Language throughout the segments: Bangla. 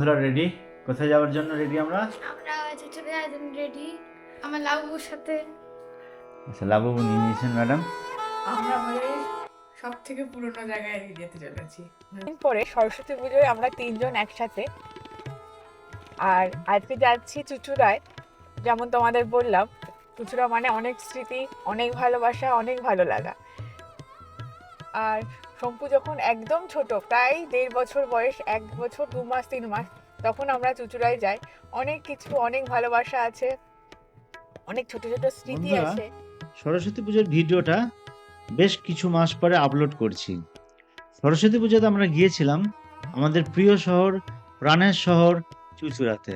আমরা রেডি, কোথায় যাওয়ার জন্য রেডি? আমরা চলে যাওয়ার রেডি আমার লাবুর সাথে। আচ্ছা, লাবু নিয়ে নিয়েছেন ম্যাডাম। আমরা আমাদের সব থেকে পুরোনো জায়গায় যেতে চলেছি। পরে সরস্বতী পুজোয় আমরা তিনজন একসাথে। আর আজকে যাচ্ছি চুচুড়ায়। যেমন তোমাদের বললাম, চুচুড়া মানে অনেক স্মৃতি, অনেক ভালোবাসা, অনেক ভালো লাগা। আর শম্পু যখন একদম ছোট, প্রায় 1.5 বছর বয়স, 1 বছর 2 মাস 3 মাস, তখন আমরা চুচুড়ায় যাই। অনেক কিছু, অনেক ভালোবাসা আছে, অনেক ছোট ছোট স্মৃতি বন্ধুরা, আছে। সরস্বতী পুজোর ভিডিওটা বেশ কিছু মাস পরে আপলোড করছি। সরস্বতী পুজোতে আমরা গিয়েছিলাম আমাদের প্রিয় শহর, প্রাণের শহর চুঁচুড়াতে।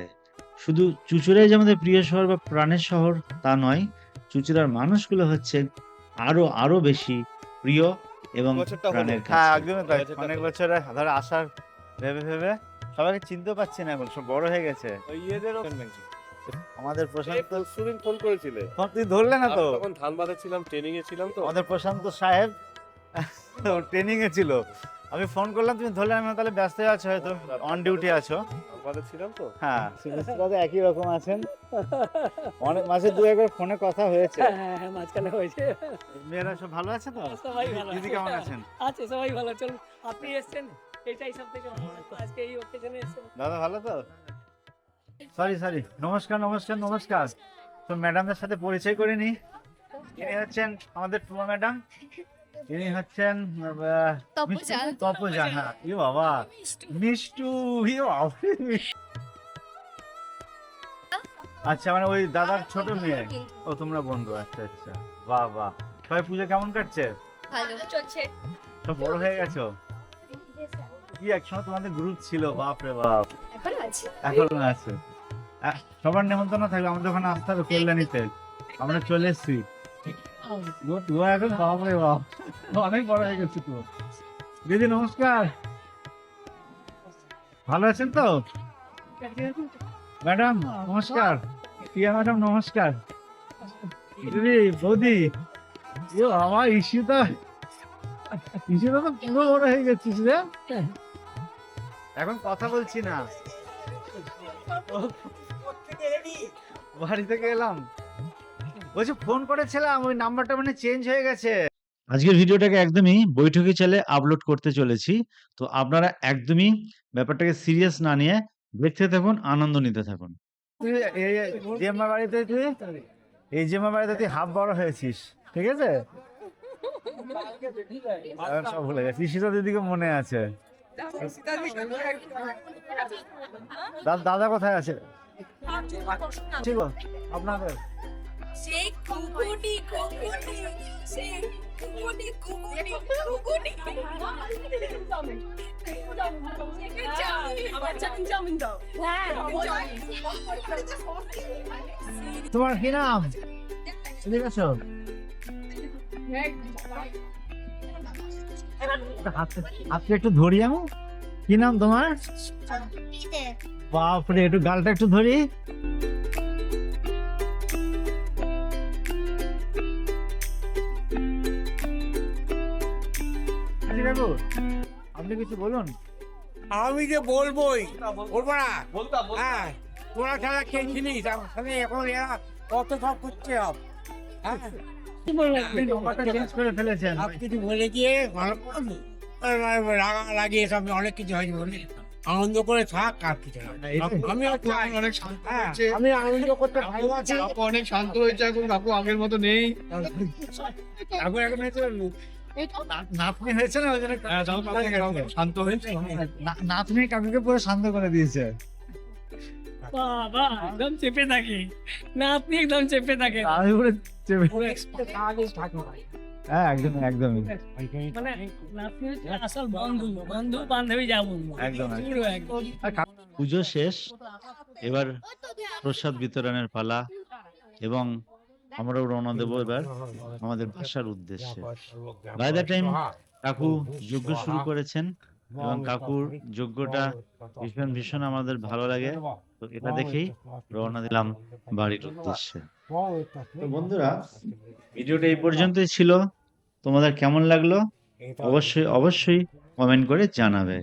শুধু চুঁচুড়াই যে আমাদের প্রিয় শহর বা প্রাণের শহর তা নয়, চুঁচুড়ার মানুষগুলো হচ্ছে আরো বেশি প্রিয় এবং প্রাণের কাছে। হ্যাঁ, একদমই তাই। অনেক বছর ধরে আসার ভেবে ভেবে সবাইকে চিনতে পারছি না, এখন সব বড় হয়ে গেছে। আমাদের প্রশান্ত সুদিন ফোন করেছিলে, তুই ধরলে না তো? আমি তখন ধানবাদে ছিলাম, ট্রেনিং এ ছিলাম তো। আমাদের প্রশান্ত সাহেব ট্রেনিং এ ছিল, আমি ফোন করলাম, তুমি ধরলে। আমি তাহলে ব্যস্ত আছো, হয়তো অন ডিউটি আছো। ধানবাদে ছিলাম তো। হ্যাঁ, সুমিত্রাদা একই রকম আছেন। অনেক মাসে 2-1 ফোনে কথা হয়েছে। হ্যাঁ, মাঝখানে হয়েছে। মেয়েরা সব ভালো আছে তো? সবাই ভালো দিদি কেমন আছেন? আছে, সবাই ভালো। চলুন, আপনি এসেছেন, এটাই সব থেকে ভালো। আজকে এই অকেশনে এসেছেন। দাদা ভালো তো? সরি, নমস্কার নমস্কার নমস্কার। তো ম্যাডামদের সাথে পরিচয় করে নি। ইনি হচ্ছেন আমাদের টুমা ম্যাডাম। ইনি হচ্ছেন তপজা। হ্যাঁ, ইয়ে বাবা, মিষ্টু। ইয়ে বাবা। আচ্ছা, মানে ওই দাদার ছোট মেয়ে। ও, তোমরা বন্ধু? আচ্ছা আচ্ছা, বাহ বাহ। সবাই পুজো কেমন কাটছে? ভালো চলছে। সব বড় হয়ে গেছো? কি একসময় তোমাদের গ্রুপ ছিল, বাপ রে বাপ। এখন আছে। এখনো আছে। সবার নেমন্তন্ন থাকবে, আমাদের ওখানে আসতে হবে কল্যাণীতে। আমরা চলে এসছি। তুই এখন বাপ রে বাপ, অনেক বড় হয়ে গেছে তো। দিদি নমস্কার, ভালো আছেন তো? ম্যাডাম নমস্কার, প্রিয়া ম্যাডাম নমস্কার। দিদি, বৌদি, আমার ইস্যুটা তো পুরো বড় হয়ে গেছিস রে। এখন কথা বলছি না, বাড়ি থেকে এলাম। বলছি ফোন করেছিলাম, ওই নাম্বারটা মানে চেঞ্জ হয়ে গেছে। আজকের ভিডিওটাকে একদমই বৈঠকি চালে আপলোড করতে চলেছি। তো আপনারা একদমই ব্যাপারটাকে সিরিয়াস না নিয়ে দেখতে থাকুন, আনন্দ নিতে থাকুন। তুই জেম্মা বাড়িতে তুই হাফ বড় হয়েছিস, ঠিক আছে? সব ভুলে গেছি। ঈশিতা দিদিকে মনে আছে? দাদা কোথায় আছে? ঠিক আপনাদের সেই কুকুনি কুকুনি, সেই কুকুনি কুকুনি কুকুনি। তোমার কি নাম? এদিকে আসো। হাতটা একটু ধরি আমি। কি নাম তোমার? বাপরে, একটু গালটা একটু ধরি। বাবু, আপনি কিছু বলুন। আমি যে বলবোই, বলবো না? হ্যাঁ, তোরা খেলা খেলছিলিস, আমার সাথে এখন এরা কত সব করছে। চেঞ্জ করে ফেলেছেন। আপনি কিছু বলে গিয়ে ভালো রাগারাগি এসব অনেক কিছু হয়েছে, বলে আনন্দ করে থাক আর কিছু না। আমি অনেক শান্ত হয়েছে, আমি আনন্দ করতে ভালোবাসি। আপু অনেক শান্ত হয়েছে এখন, আপু আগের মতো নেই। এখন এখন হয়েছে নাতনি হয়েছে না, ওই জন্য শান্ত হয়েছে। নাতনি কাকুকে পুরো শান্ত করে দিয়েছে। বাবা একদম চেপে থাকে না, আপনি একদম চেপে থাকে। আমি পুরো চেপে- পুরো এক্সপেক্ট আগে থাকবে। হ্যাঁ, একদমই। মানে আপনি হচ্ছে আসল বন্ধু, বন্ধু বান্ধবী যা বলবো একদম। পুরো একদম। পুজো শেষ, এবার প্রসাদ বিতরণের পালা, এবং আমরাও রওনা দেবো এবার আমাদের বাসার উদ্দেশ্যে। বাই দ্য টাইম কাকু যজ্ঞ শুরু করেছেন, এবং কাকুর যজ্ঞটা ভীষণ ভীষণ আমাদের ভালো লাগে। তো এটা দেখেই রওনা দিলাম বাড়ির উদ্দেশ্যে। তো বন্ধুরা, ভিডিওটা এই পর্যন্তই ছিল। তোমাদের কেমন লাগলো অবশ্যই কমেন্ট করে জানাবে।